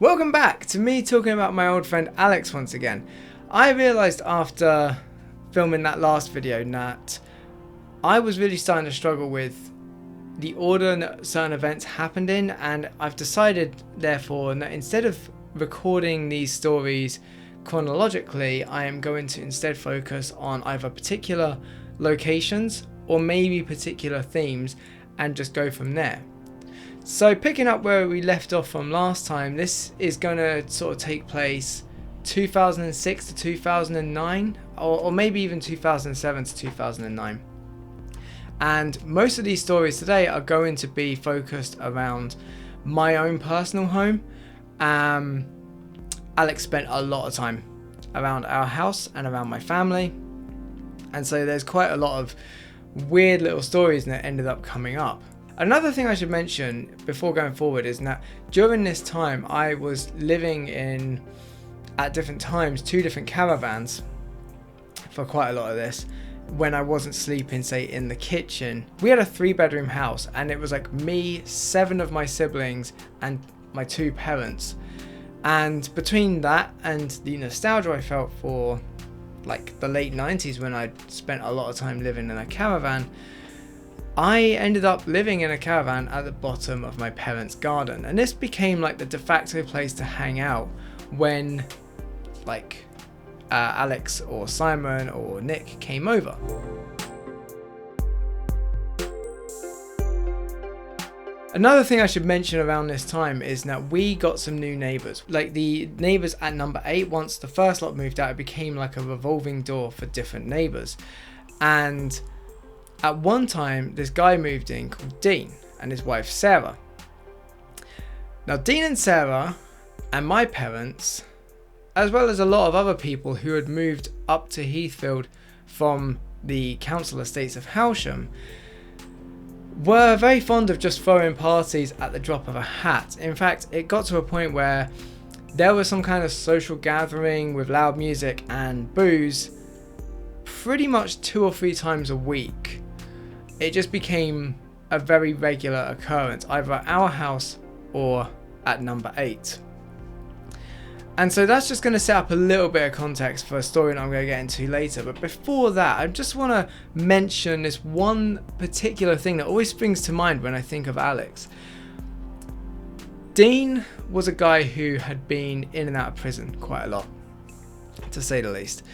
Welcome back to me talking about my old friend Alex once again. I realised after filming that last video that I was really starting to struggle with the order that certain events happened in, and I've decided therefore that instead of recording these stories chronologically, I am going to instead focus on either particular locations or maybe particular themes and just go from there. So picking up where we left off from last time, this is going to sort of take place 2006 to 2009 or maybe even 2007 to 2009. And most of these stories today are going to be focused around my own personal home. Alex spent a lot of time around our house and around my family. And so there's quite a lot of weird little stories that ended up coming up. Another thing I should mention before going forward is that during this time I was living in, at different times, 2 different caravans for quite a lot of this when I wasn't sleeping, say, in the kitchen. We had a 3-bedroom house and it was like me, 7 of my siblings and my 2 parents. And between that and the nostalgia I felt for like the late 90s when I spent a lot of time living in a caravan, I ended up living in a caravan at the bottom of my parents' garden, and this became like the de facto place to hang out when like Alex or Simon or Nick came over. Another thing I should mention around this time is that we got some new neighbours. Like the neighbours at number 8, once the first lot moved out, it became like a revolving door for different neighbours. And at one time, this guy moved in called Dean and his wife Sarah. Now Dean and Sarah and my parents, as well as a lot of other people who had moved up to Heathfield from the council estates of Howsham, were very fond of just throwing parties at the drop of a hat. In fact, it got to a point where there was some kind of social gathering with loud music and booze pretty much 2 or 3 times a week. It just became a very regular occurrence, either at our house or at number 8. And so that's just going to set up a little bit of context for a story that I'm going to get into later. But before that, I just want to mention this one particular thing that always springs to mind when I think of Alex. Dean was a guy who had been in and out of prison quite a lot, to say the least.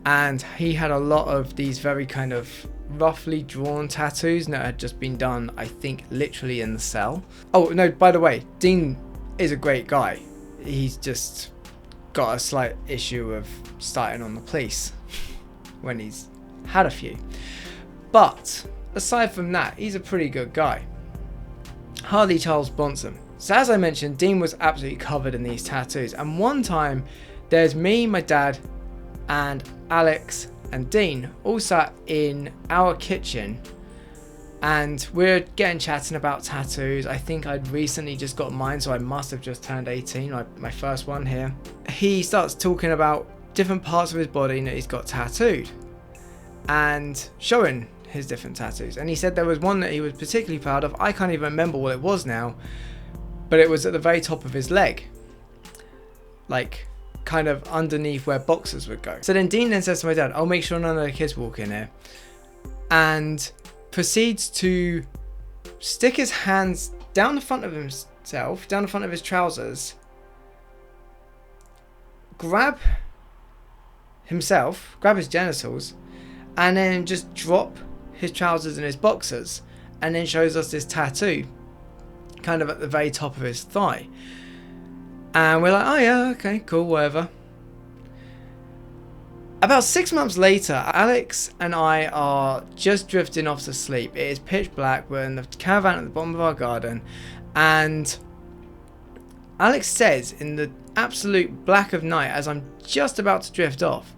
And he had a lot of these very kind of roughly drawn tattoos that had just been done, I think, literally in the cell. Oh, no, by the way, Dean is a great guy. He's just got a slight issue of starting on the police when he's had a few. But aside from that, he's a pretty good guy. Hardly Charles Bronson. So as I mentioned, Dean was absolutely covered in these tattoos. And one time, there's me, my dad, and Alex and Dean all sat in our kitchen and we're getting chatting about tattoos. I think I'd recently just got mine, so I must have just turned 18, my first one here. He starts talking about different parts of his body that he's got tattooed and showing his different tattoos. And he said there was one that he was particularly proud of. I can't even remember what it was now, but it was at the very top of his leg, like kind of underneath where boxers would go. So then Dean then says to my dad, "I'll make sure none of the kids walk in here," and proceeds to stick his hands down the front of himself, down the front of his trousers, grab his genitals, and then just drop his trousers and his boxers, and then shows us this tattoo kind of at the very top of his thigh. And we're like, oh yeah, okay, cool, whatever. About 6 months later, Alex and I are just drifting off to sleep. It is pitch black. We're in the caravan at the bottom of our garden. And Alex says in the absolute black of night, as I'm just about to drift off,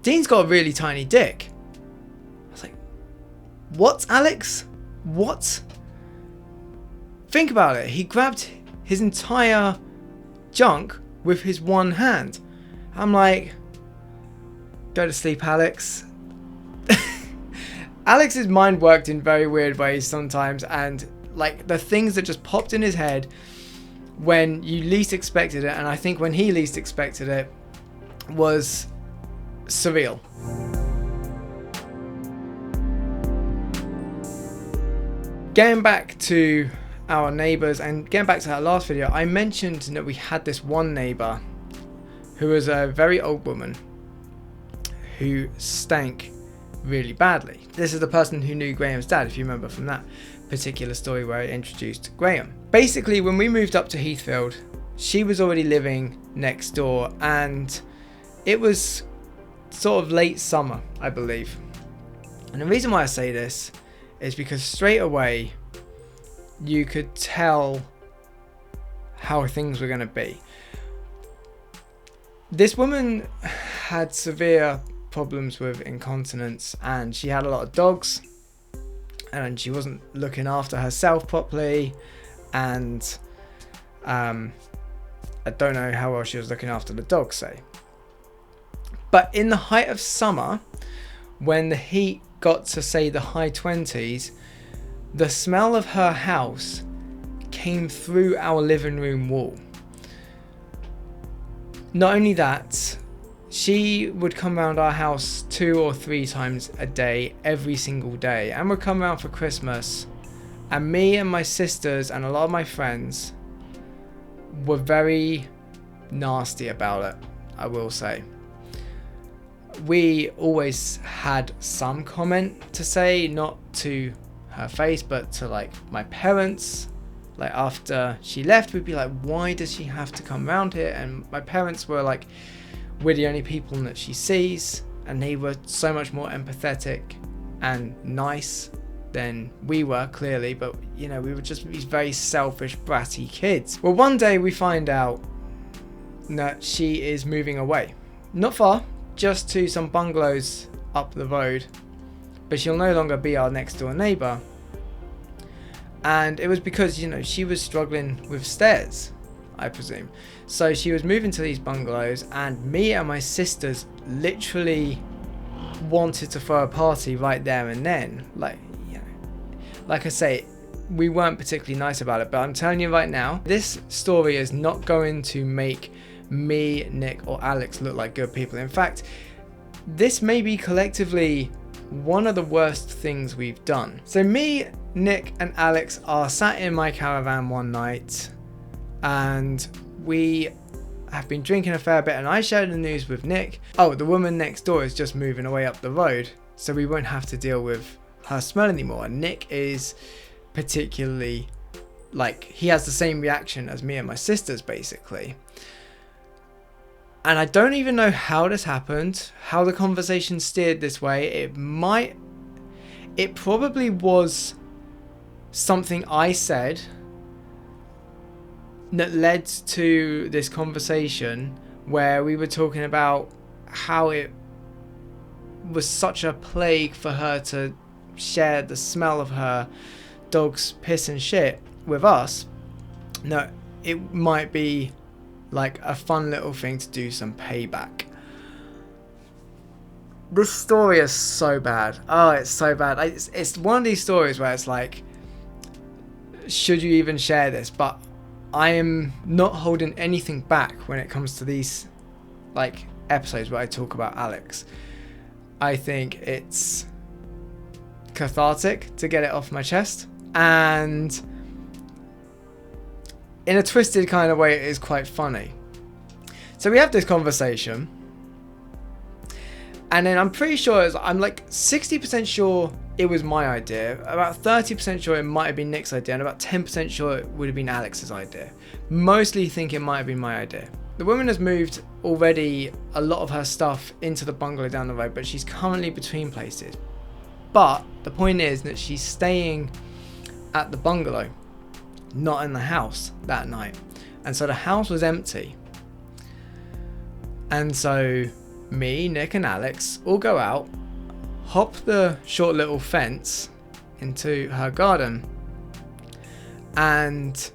"Dean's got a really tiny dick." I was like, "What, Alex? What?" Think about it. He grabbed his entire junk with his one hand. I'm like, go to sleep, Alex. Alex's mind worked in very weird ways sometimes, and like the things that just popped in his head when you least expected it, and I think when he least expected it, was surreal. Getting back to our neighbours and getting back to that last video, I mentioned that we had this one neighbour who was a very old woman who stank really badly. This is the person who knew Graham's dad, if you remember from that particular story where I introduced Graham. Basically, when we moved up to Heathfield, she was already living next door, and it was sort of late summer, I believe. And the reason why I say this is because straight away you could tell how things were going to be. This woman had severe problems with incontinence, and she had a lot of dogs, and she wasn't looking after herself properly, and I don't know how well she was looking after the dogs, say. But in the height of summer, when the heat got to say the high 20s, the smell of her house came through our living room wall. Not only that, she would come around our house 2 or 3 times a day, every single day, and would come around for Christmas. And me and my sisters and a lot of my friends were very nasty about it, I will say. We always had some comment to say, not to her face, but to like my parents. Like after she left, we'd be like, why does she have to come around here? And my parents were like, we're the only people that she sees, and they were so much more empathetic and nice than we were, clearly, but you know, we were just these very selfish, bratty kids. Well, one day we find out that she is moving away. Not far, just to some bungalows up the road, but she'll no longer be our next door neighbour. And it was because, you know, she was struggling with stairs, I presume. So she was moving to these bungalows, and me and my sisters literally wanted to throw a party right there and then. Like, you know, like I say, we weren't particularly nice about it, but I'm telling you right now, this story is not going to make me, Nick, or Alex look like good people. In fact, this may be collectively one of the worst things we've done. So me, Nick, and Alex are sat in my caravan one night, and we have been drinking a fair bit, and I shared the news with Nick. Oh, the woman next door is just moving away up the road, so we won't have to deal with her smell anymore. And Nick is particularly, like, he has the same reaction as me and my sisters, basically. And I don't even know how this happened, how the conversation steered this way. It probably was something I said that led to this conversation where we were talking about how it was such a plague for her to share the smell of her dog's piss and shit with us. No, it might be like a fun little thing to do some payback. This story is so bad. Oh, it's so bad. It's one of these stories where it's like, should you even share this? But I am not holding anything back when it comes to these like episodes where I talk about Alex. I think it's cathartic to get it off my chest, and in a twisted kind of way, it is quite funny. So we have this conversation, and then I'm pretty sure I'm like 60% sure it was my idea, about 30% sure it might have been Nick's idea, and about 10% sure it would have been Alex's idea. Mostly think it might have been my idea. The woman has moved already a lot of her stuff into the bungalow down the road, but she's currently between places. But the point is that she's staying at the bungalow, not in the house that night. And so the house was empty. And so me, Nick, and Alex all go out, hop the short little fence into her garden, and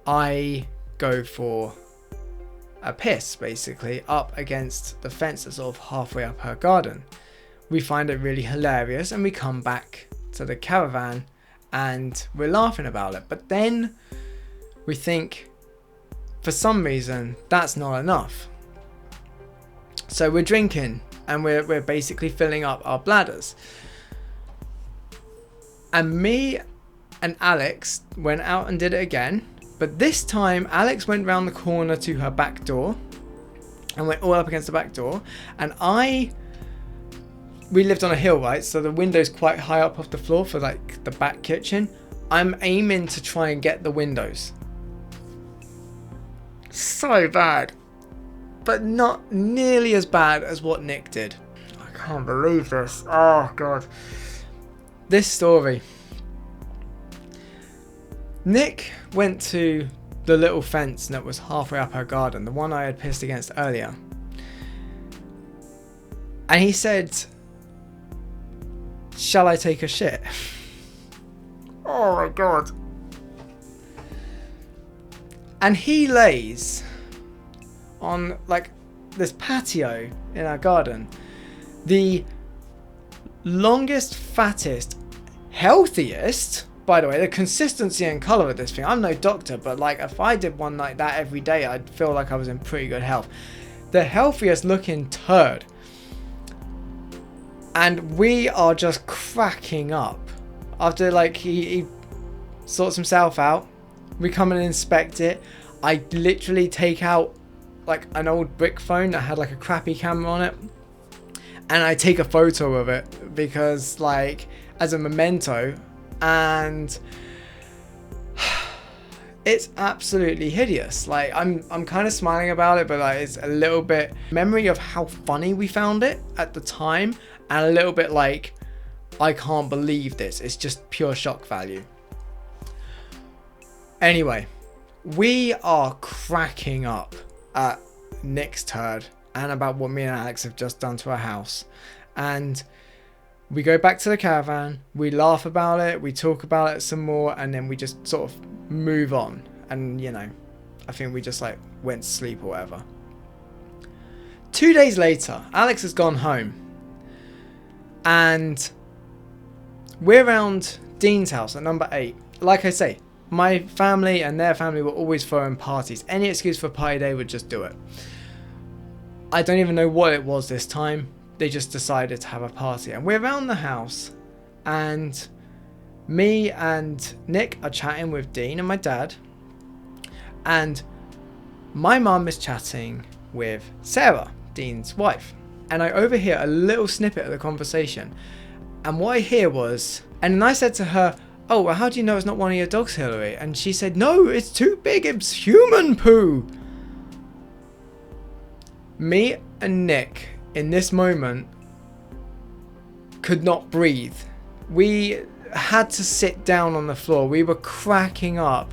I go for a piss, basically, up against the fence that's sort of halfway up her garden. We find it really hilarious, and we come back to the caravan, and we're laughing about it. But then we think, for some reason, that's not enough. So we're drinking and we're basically filling up our bladders. And me and Alex went out and did it again. But this time, Alex went round the corner to her back door and went all up against the back door. And we lived on a hill, right? So the window's quite high up off the floor for like the back kitchen. I'm aiming to try and get the windows. So bad. But not nearly as bad as what Nick did. I can't believe this. Oh, God. This story. Nick went to the little fence that was halfway up our garden, the one I had pissed against earlier. And he said, "Shall I take a shit?" Oh my God. And he lays on like this patio in our garden, the longest, fattest, healthiest, by the way, the consistency and colour of this thing, I'm no doctor, but like if I did one like that every day, I'd feel like I was in pretty good health. The healthiest looking turd. And we are just cracking up. After like he sorts himself out, we come and inspect it. I literally take out like an old brick phone that had like a crappy camera on it, and I take a photo of it because like as a memento. And it's absolutely hideous. Like I'm kind of smiling about it, but like it's a little bit memory of how funny we found it at the time, and a little bit like I can't believe this. It's just pure shock value. Anyway, we are cracking up at Nick's turd and about what me and Alex have just done to our house. And we go back to the caravan, we laugh about it, we talk about it some more, and then we just sort of move on. And, you know, I think we just like went to sleep or whatever. 2 days later, Alex has gone home. And we're around Dean's house at number 8. Like I say, my family and their family were always throwing parties. Any excuse for a party, they would just do it. I don't even know what it was this time. They just decided to have a party, and we're around the house, and me and Nick are chatting with Dean and my dad, and my mum is chatting with Sarah, Dean's wife, and I overhear a little snippet of the conversation. And what I hear was, and then I said to her, "Oh, well, how do you know it's not one of your dogs, Hillary?" And she said, "No, it's too big, it's human poo." Me and Nick in this moment could not breathe. We had to sit down on the floor. We were cracking up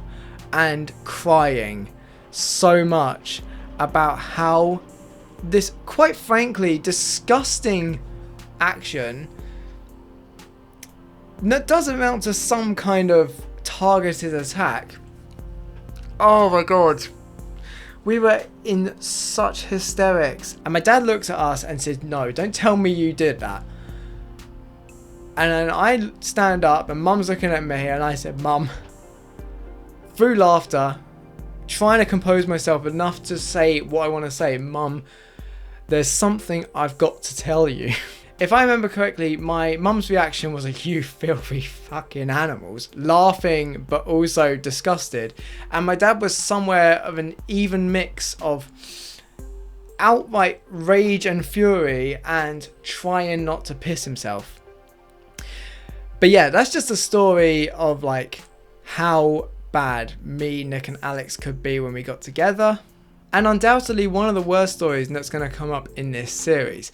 and crying so much about how this, quite frankly, disgusting action that does amount to some kind of targeted attack. Oh my God. We were in such hysterics. And my dad looks at us and says, "No, don't tell me you did that." And then I stand up and Mum's looking at me, and I said, "Mum," through laughter, trying to compose myself enough to say what I want to say, "Mum, there's something I've got to tell you." If I remember correctly, my mum's reaction was a "you filthy fucking animals," laughing but also disgusted. And my dad was somewhere of an even mix of outright rage and fury and trying not to piss himself. But yeah, that's just a story of like how bad me, Nick and Alex could be when we got together. And undoubtedly one of the worst stories that's going to come up in this series.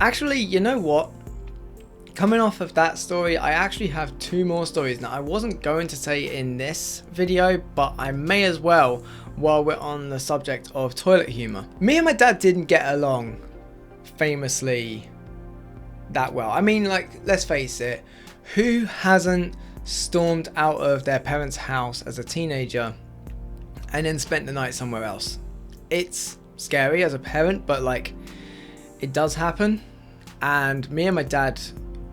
Actually, you know what? Coming off of that story, I actually have 2 more stories. Now, I wasn't going to say in this video, but I may as well while we're on the subject of toilet humour. Me and my dad didn't get along famously that well. I mean, like, let's face it, who hasn't stormed out of their parents' house as a teenager and then spent the night somewhere else? It's scary as a parent, but like, it does happen. And me and my dad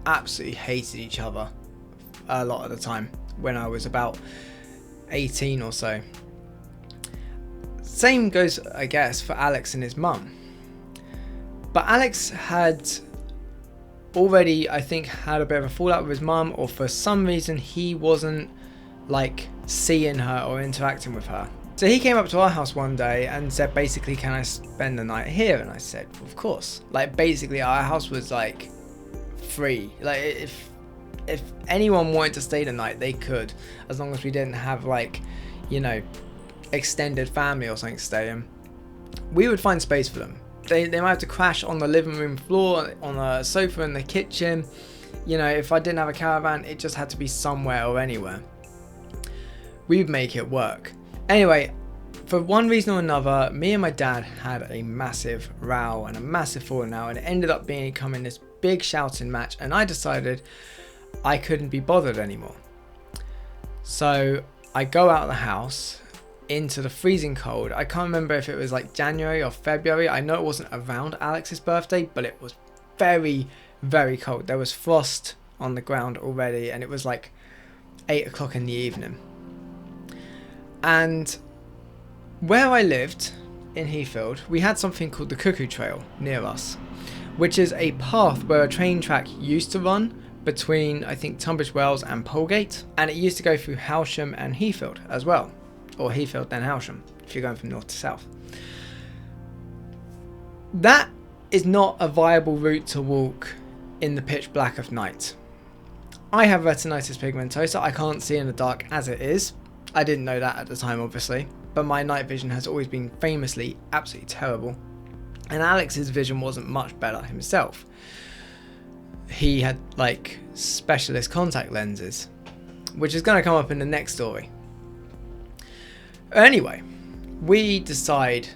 absolutely hated each other a lot of the time when I was about 18 or so. Same goes, I guess, for Alex and his mum. But Alex had already, I think, had a bit of a fallout with his mum, or for some reason he wasn't like seeing her or interacting with her. So he came up to our house one day and said, basically, can I spend the night here? And I said, of course. Like, basically, our house was like free. Like, if anyone wanted to stay the night, they could, as long as we didn't have, like, you know, extended family or something to stay in. We would find space for them. They might have to crash on the living room floor, on a sofa in the kitchen. You know, if I didn't have a caravan, it just had to be somewhere or anywhere. We'd make it work. Anyway, for one reason or another, me and my dad had a massive row and a massive falling out, and it ended up becoming this big shouting match, and I decided I couldn't be bothered anymore. So I go out of the house into the freezing cold. I can't remember if it was like January or February. I know it wasn't around Alex's birthday, but it was very, very cold. There was frost on the ground already, and it was like 8 o'clock in the evening. And where I lived in Heathfield, we had something called the Cuckoo Trail near us, which is a path where a train track used to run between, I think, Tunbridge Wells and Polegate, and it used to go through Howsham and Heathfield as well, or Heathfield then Howsham, if you're going from north to south. That is not a viable route to walk in the pitch black of night. I have retinitis pigmentosa. I can't see in the dark as it is. I didn't know that at the time, obviously, but my night vision has always been famously absolutely terrible, and Alex's vision wasn't much better himself. He had like specialist contact lenses, which is going to come up in the next story. Anyway, we decide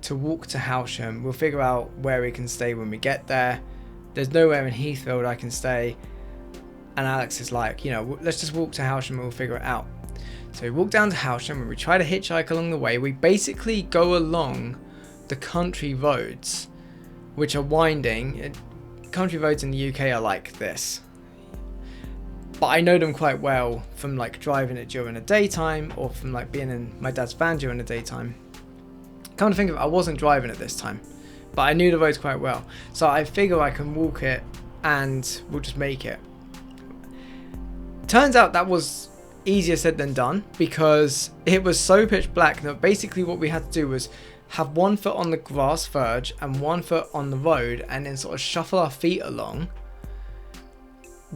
to walk to Howsham. We'll figure out where we can stay when we get there. There's nowhere in Heathfield I can stay, and Alex is like, you know, let's just walk to Howsham and we'll figure it out. So we walk down to Howsham and we try to hitchhike along the way. We basically go along the country roads, which are winding. Country roads in the UK are like this, but I know them quite well from like driving it during the daytime, or from like being in my dad's van during the daytime. Come to think of it, I wasn't driving it this time, but I knew the roads quite well, so I figure I can walk it and we'll just make it. Turns out that was easier said than done, because it was so pitch black that basically what we had to do was have one foot on the grass verge and one foot on the road, and then sort of shuffle our feet along,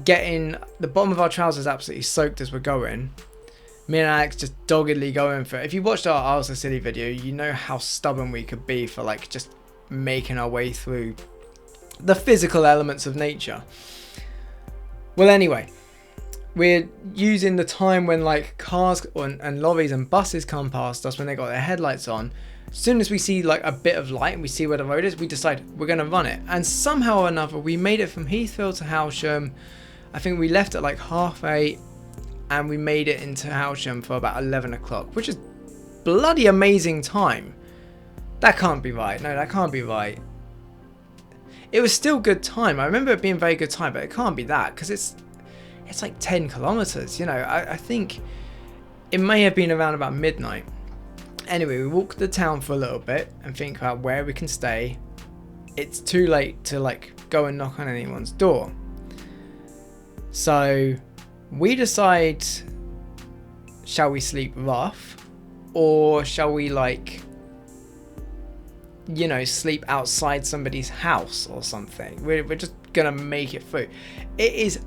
getting the bottom of our trousers absolutely soaked as we're going. Me and Alex just doggedly going for it. If you watched our I Was a Silly video, you know how stubborn we could be for like just making our way through the physical elements of nature. Well, anyway, we're using the time when like cars and lorries and buses come past us when they got their headlights on. As soon as we see like a bit of light and we see where the road is, we decide we're going to run it. And somehow or another, we made it from Heathfield to Howsham. I think we left at like 8:30 and we made it into Howsham for about 11 o'clock, which is bloody amazing time. That can't be right. No, that can't be right. It was still good time. I remember it being very good time, but it can't be that, because it's like 10 kilometers, you know. I think it may have been around about midnight. Anyway, we walk the town for a little bit and think about where we can stay. It's too late to like go and knock on anyone's door. So we decide, shall we sleep rough, or shall we like, you know, sleep outside somebody's house or something? We're just gonna make it through. It is,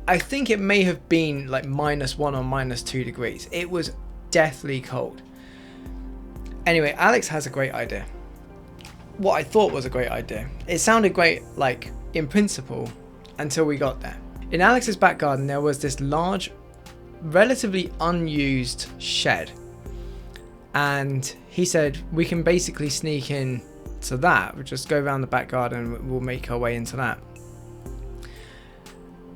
I think it may have been like -1 or -2 degrees. It was deathly cold. Anyway, Alex has a great idea. What I thought was a great idea. It sounded great, like in principle, until we got there. In Alex's back garden, there was this large, relatively unused shed. And he said, we can basically sneak in to that. We'll just go around the back garden and we'll make our way into that.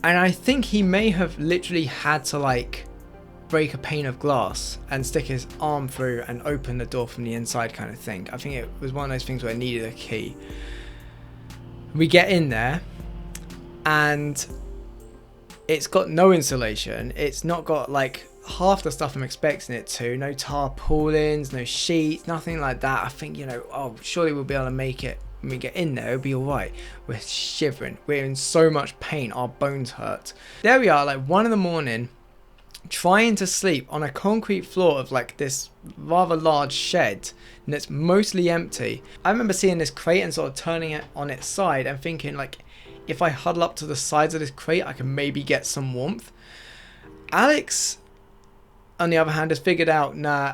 And I think he may have literally had to like break a pane of glass and stick his arm through and open the door from the inside kind of thing. I think it was one of those things where it needed a key. We get in there and it's got no insulation. It's not got like half the stuff I'm expecting it to. No tarpaulins, no sheets, nothing like that. I think, you know, oh, surely we'll be able to make it. When we get in there, it'll be alright. We're shivering. We're in so much pain. Our bones hurt. There we are, like 1 in, trying to sleep on a concrete floor of like this rather large shed, and it's mostly empty. I remember seeing this crate and sort of turning it on its side and thinking, like, if I huddle up to the sides of this crate, I can maybe get some warmth. Alex, on the other hand, has figured out, nah,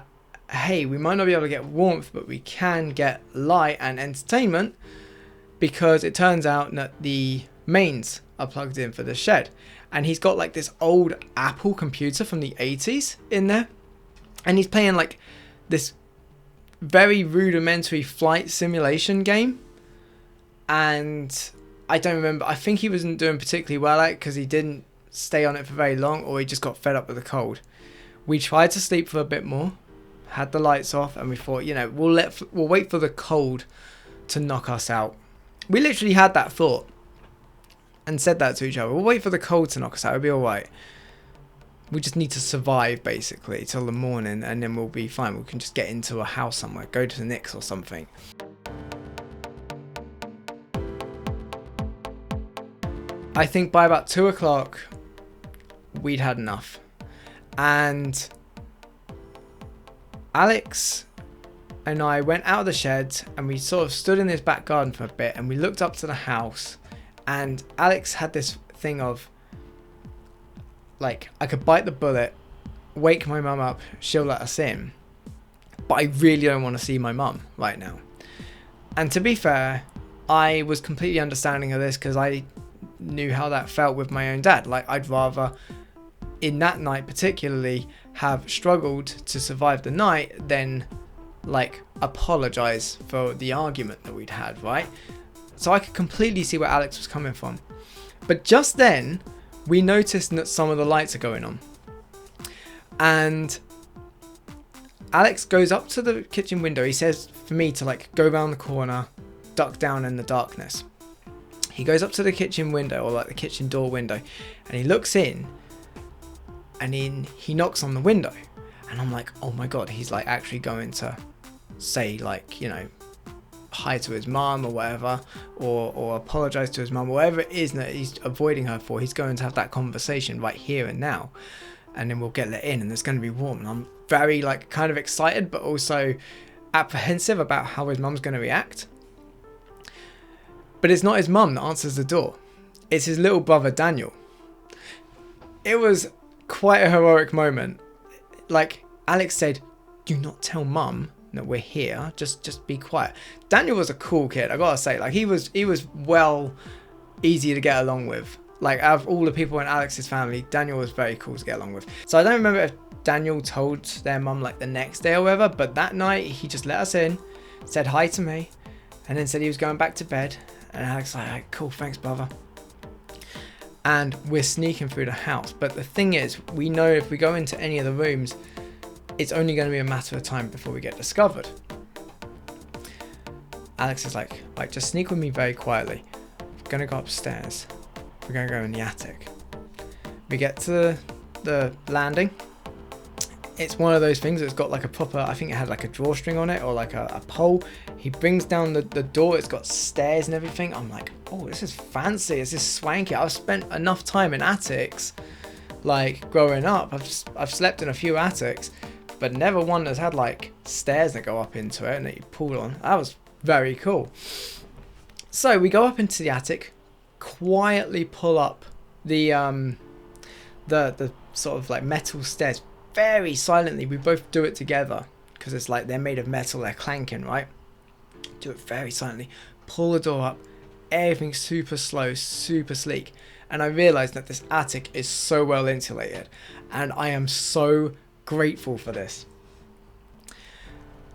hey, we might not be able to get warmth, but we can get light and entertainment, because it turns out that the mains are plugged in for the shed. And he's got like this old Apple computer from the 80s in there. And he's playing like this very rudimentary flight simulation game. And I don't remember. I think he wasn't doing particularly well at it because he didn't stay on it for very long, or he just got fed up with the cold. We tried to sleep for a bit more, had the lights off, and we thought, you know, we'll wait for the cold to knock us out. We literally had that thought and said that to each other. We'll wait for the cold to knock us out. It'll be all right. We just need to survive basically till the morning, and then we'll be fine. We can just get into a house somewhere, go to the Knicks or something. I think by about 2 o'clock, we'd had enough. And Alex and I went out of the shed and we sort of stood in this back garden for a bit, and we looked up to the house, and Alex had this thing of like, I could bite the bullet, wake my mum up, she'll let us in, but I really don't want to see my mum right now. And to be fair, I was completely understanding of this because I knew how that felt with my own dad. Like, I'd rather, in that night particularly, have struggled to survive the night than like apologize for the argument that we'd had, right? So I could completely see where Alex was coming from. But just then we noticed that some of the lights are going on, and Alex goes up to the kitchen window. He says for me to like go around the corner, duck down in the darkness. He goes up to the kitchen window, or like the kitchen door window, and he looks in, and he knocks on the window, and I'm like, oh my god, he's like actually going to say like, you know, hi to his mum or whatever, or apologize to his mum, whatever it is that he's avoiding her for. He's going to have that conversation right here and now, and then we'll get let in and it's going to be warm. And I'm very like kind of excited but also apprehensive about how his mum's going to react. But it's not his mum that answers the door, it's his little brother Daniel. It was quite a heroic moment. Like, Alex said, do not tell mum that we're here, just be quiet. Daniel was a cool kid, I gotta say. Like, he was well easy to get along with. Like, out of all the people in Alex's family, Daniel was very cool to get along with. So I don't remember if Daniel told their mum like the next day or whatever, but that night he just let us in, said hi to me, and then said he was going back to bed. And Alex was like, cool, thanks brother. And we're sneaking through the house. But the thing is, we know if we go into any of the rooms, it's only going to be a matter of time before we get discovered. Alex is like, right, just sneak with me very quietly. We're going to go upstairs. We're going to go in the attic. We get to the landing. It's one of those things that's got like a proper, I think it had like a drawstring on it, or like a pole. He brings down the door. It's got stairs and everything. I'm like, oh, this is fancy. This is swanky. I've spent enough time in attics, like growing up. I've slept in a few attics, but never one that's had like stairs that go up into it and that you pull on. That was very cool. So we go up into the attic, quietly pull up the sort of like metal stairs very silently. We both do it together because it's like they're made of metal, they're clanking, right? Do it very silently, pull the door up, everything's super slow, super sleek, and I realized that this attic is so well insulated, and I am so grateful for this.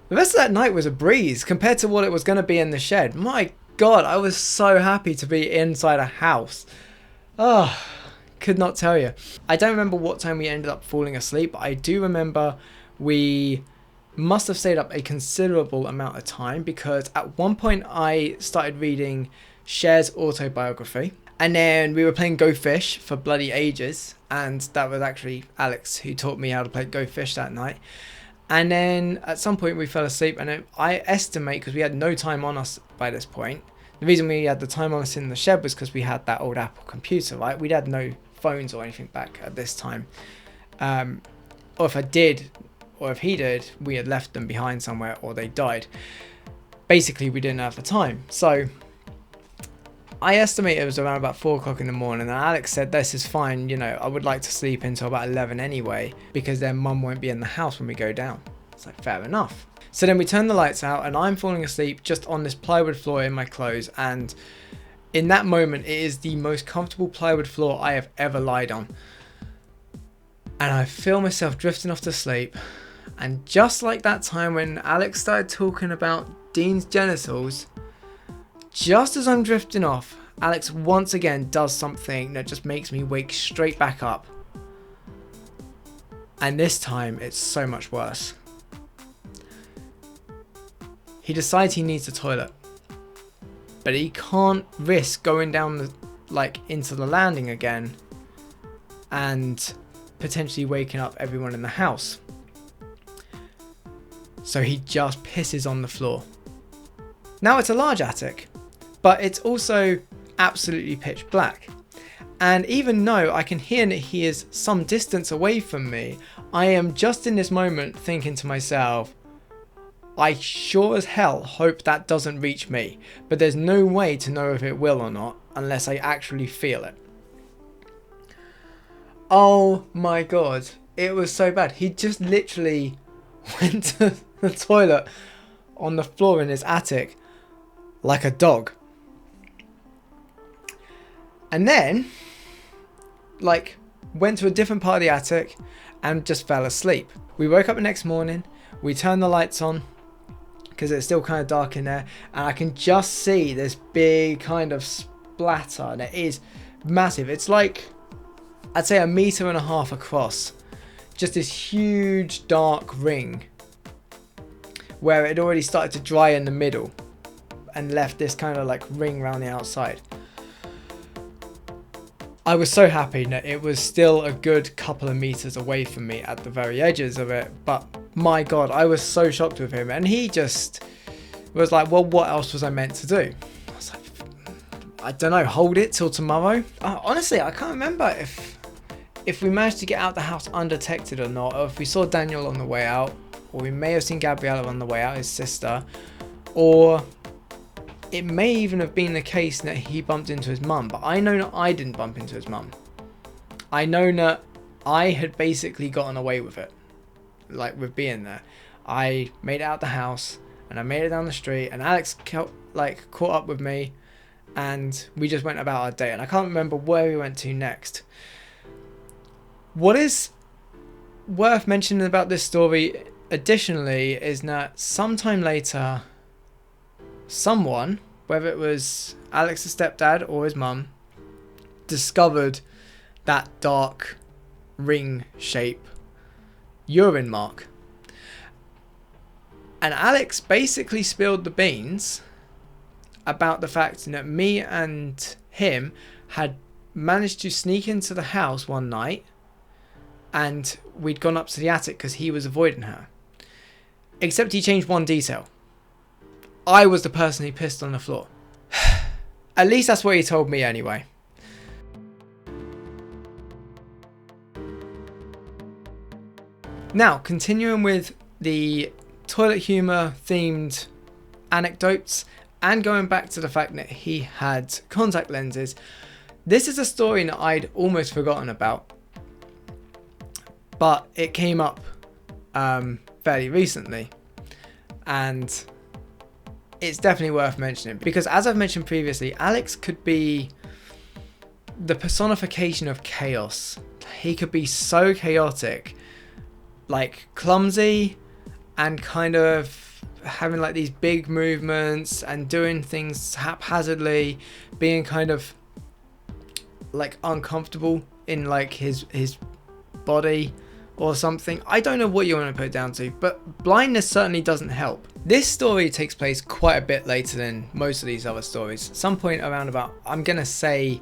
The rest of that night was a breeze compared to what it was going to be in the shed. My god, I was so happy to be inside a house. Oh, could not tell you. I don't remember what time we ended up falling asleep, but I do remember we must have stayed up a considerable amount of time, because at one point I started reading Cher's autobiography. And then we were playing Go Fish for bloody ages. And that was actually Alex who taught me how to play Go Fish that night. And then at some point we fell asleep. And I estimate, because we had no time on us by this point. The reason we had the time on us in the shed was because we had that old Apple computer, right? We'd had no phones or anything back at this time. Or if I did, or if he did, we had left them behind somewhere or they died. Basically, we didn't have the time. So I estimate it was around about 4 o'clock in the morning, and Alex said, this is fine, you know, I would like to sleep until about 11 anyway, because then mum won't be in the house when we go down. It's like, fair enough. So then we turn the lights out and I'm falling asleep just on this plywood floor in my clothes, and in that moment it is the most comfortable plywood floor I have ever lied on. And I feel myself drifting off to sleep, and just like that time when Alex started talking about Dean's genitals, just as I'm drifting off, Alex once again does something that just makes me wake straight back up. And this time it's so much worse. He decides he needs a toilet, but he can't risk going down into the landing again and potentially waking up everyone in the house. So he just pisses on the floor. Now it's a large attic, but it's also absolutely pitch black. And even though I can hear that he is some distance away from me, I am just in this moment thinking to myself, I sure as hell hope that doesn't reach me, but there's no way to know if it will or not unless I actually feel it. Oh my god, it was so bad. He just literally went to the toilet on the floor in his attic like a dog. And then, went to a different part of the attic and just fell asleep. We woke up the next morning, we turned the lights on, because it's still kind of dark in there, and I can just see this big kind of splatter, and it is massive. It's like, I'd say 1.5 meters across. Just this huge dark ring where it already started to dry in the middle and left this kind of ring around the outside. I was so happy that it was still a good couple of meters away from me at the very edges of it, but my god, I was so shocked with him, and he just was like, well, what else was I meant to do? I was like, I don't know, hold it till tomorrow? Honestly, I can't remember if we managed to get out the house undetected or not, or if we saw Daniel on the way out, or we may have seen Gabriella on the way out, his sister, or it may even have been the case that he bumped into his mum, but I know that I didn't bump into his mum. I know that I had basically gotten away with it, with being there. I made it out the house, and I made it down the street, and Alex caught up with me, and we just went about our day, and I can't remember where we went to next. What is worth mentioning about this story, additionally, is that sometime later, someone, whether it was Alex's stepdad or his mum, discovered that dark ring shape urine mark. And Alex basically spilled the beans about the fact that me and him had managed to sneak into the house one night, and we'd gone up to the attic because he was avoiding her. Except he changed one detail. I was the person who pissed on the floor. At least that's what he told me anyway. Now, continuing with the toilet humour themed anecdotes, and going back to the fact that he had contact lenses, this is a story that I'd almost forgotten about, but it came up fairly recently, and it's definitely worth mentioning, because as I've mentioned previously, Alex could be the personification of chaos. He could be so chaotic, clumsy, and kind of having these big movements and doing things haphazardly, being kind of uncomfortable in his body or something. I don't know what you want to put it down to, but blindness certainly doesn't help. This story takes place quite a bit later than most of these other stories. Some point around about, I'm going to say,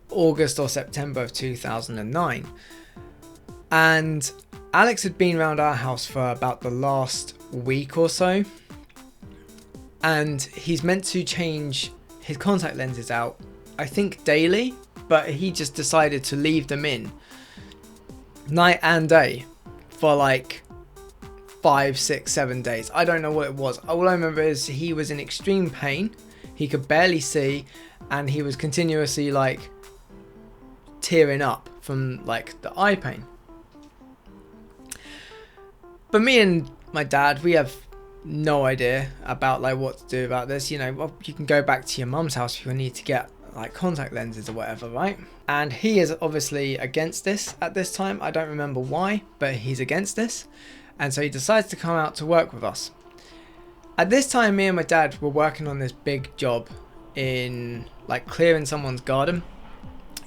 August or September of 2009. And Alex had been around our house for about the last week or so. And he's meant to change his contact lenses out, I think daily, but he just decided to leave them in night and day for like 5, 6, 7 days. I don't know what it was. All I remember is he was in extreme pain. He could barely see, and he was continuously like tearing up from like the eye pain. But me and my dad, we have no idea about like what to do about this. You know, well, you can go back to your mum's house if you need to get like contact lenses or whatever, right? And he is obviously against this at this time. I don't remember why, but he's against this. And so he decides to come out to work with us. At this time, me and my dad were working on this big job in like clearing someone's garden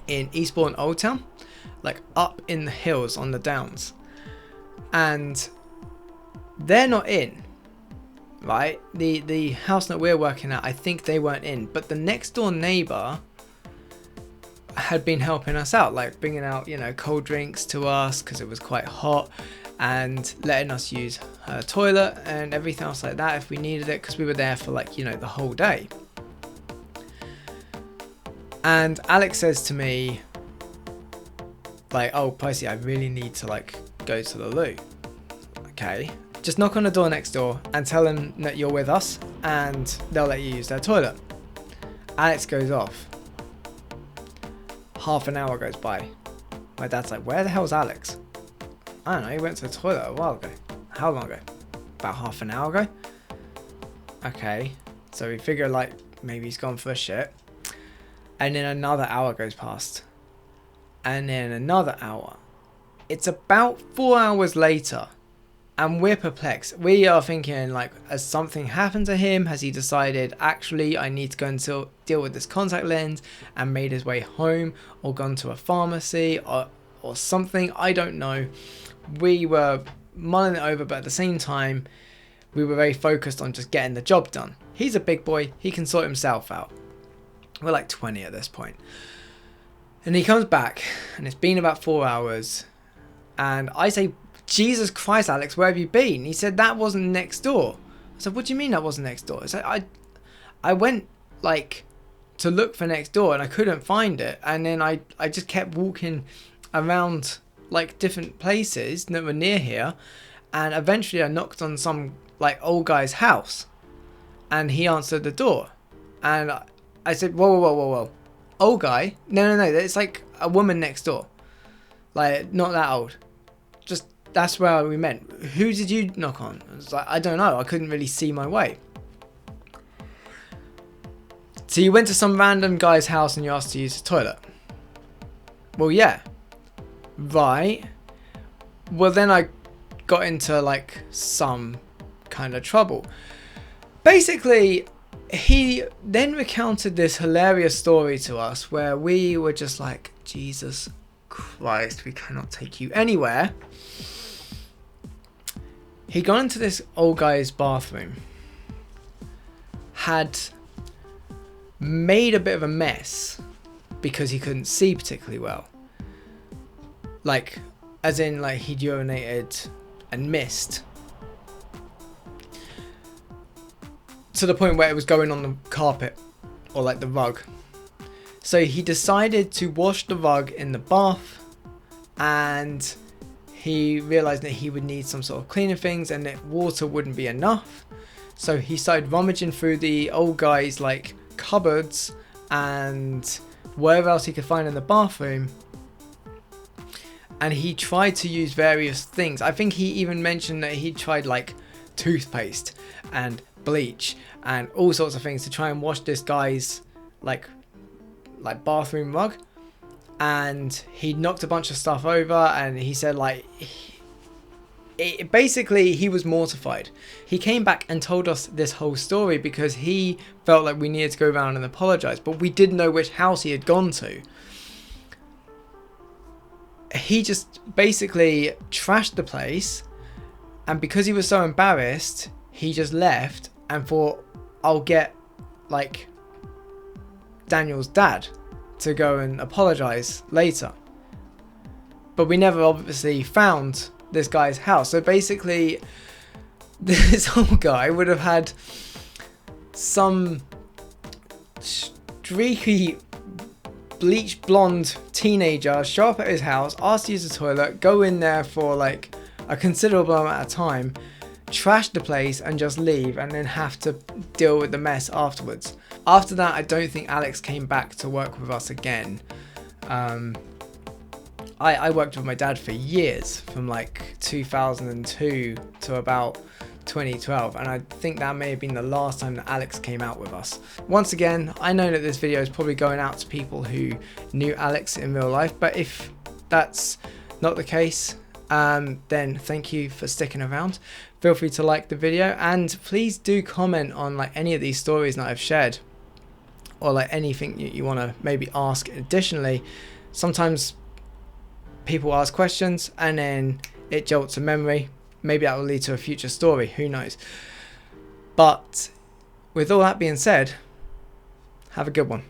in Eastbourne Old Town, like up in the hills on the downs. And they're not in, right? The house that we're working at, I think they weren't in, but the next door neighbor had been helping us out, like bringing out, you know, cold drinks to us because it was quite hot, and letting us use her toilet and everything else like that if we needed it, because we were there for like, you know, the whole day. And Alex says to me like, oh Percy, I really need to like go to the loo. Okay, just knock on the door next door and tell them that you're with us and they'll let you use their toilet. Alex goes off. Half an hour goes by. My dad's like, where the hell's Alex? I don't know, he went to the toilet a while ago. How long ago? About half an hour ago? Okay, so we figure like maybe he's gone for a shit. And then another hour goes past. And then another hour. It's about 4 hours later. And we're perplexed. We are thinking like, has something happened to him? Has he decided, actually, I need to go and deal with this contact lens, and made his way home, or gone to a pharmacy or something? I don't know. We were mulling it over, but at the same time, we were very focused on just getting the job done. He's a big boy. He can sort himself out. We're like 20 at this point. And he comes back, and it's been about 4 hours. And I say, Jesus Christ, Alex, where have you been? He said, that wasn't next door. I said, what do you mean that wasn't next door? I said, I went like to look for next door and I couldn't find it. And then I just kept walking around like different places that were near here. And eventually I knocked on some like old guy's house and he answered the door. And I said, whoa. Old guy? No. It's like a woman next door. Like, not that old. Just, that's where we meant. Who did you knock on? I was like, I don't know. I couldn't really see my way. So you went to some random guy's house and you asked to use the toilet? Well, yeah. Right. Well, then I got into like some kind of trouble. Basically, he then recounted this hilarious story to us where we were just like, Jesus Christ, we cannot take you anywhere. He got into this old guy's bathroom, had made a bit of a mess because he couldn't see particularly well. Like, as in like he'd urinated and missed. To the point where it was going on the carpet or like the rug. So he decided to wash the rug in the bath, and he realized that he would need some sort of cleaning things and that water wouldn't be enough. So he started rummaging through the old guy's like cupboards and wherever else he could find in the bathroom. And he tried to use various things. I think he even mentioned that he tried like toothpaste and bleach and all sorts of things to try and wash this guy's like bathroom rug. And he knocked a bunch of stuff over, and he said like basically he was mortified. He came back and told us this whole story because he felt like we needed to go around and apologize, but we didn't know which house he had gone to. he just basically trashed the place, and because he was so embarrassed, he just left and thought, I'll get like Daniel's dad to go and apologize later. But we never obviously found this guy's house. So basically this whole guy would have had some streaky bleach blonde teenager show up at his house, ask to use the toilet, go in there for like a considerable amount of time, trash the place and just leave, and then have to deal with the mess afterwards. After that, I don't think Alex came back to work with us again. I worked with my dad for years, from like 2002 to about 2012, and I think that may have been the last time that Alex came out with us. Once again, I know that this video is probably going out to people who knew Alex in real life, but if that's not the case, then thank you for sticking around. Feel free to like the video, and please do comment on like any of these stories that I've shared, or like anything you want to maybe ask. Additionally, sometimes people ask questions and then it jolts a memory. Maybe that will lead to a future story, who knows. But with all that being said, have a good one.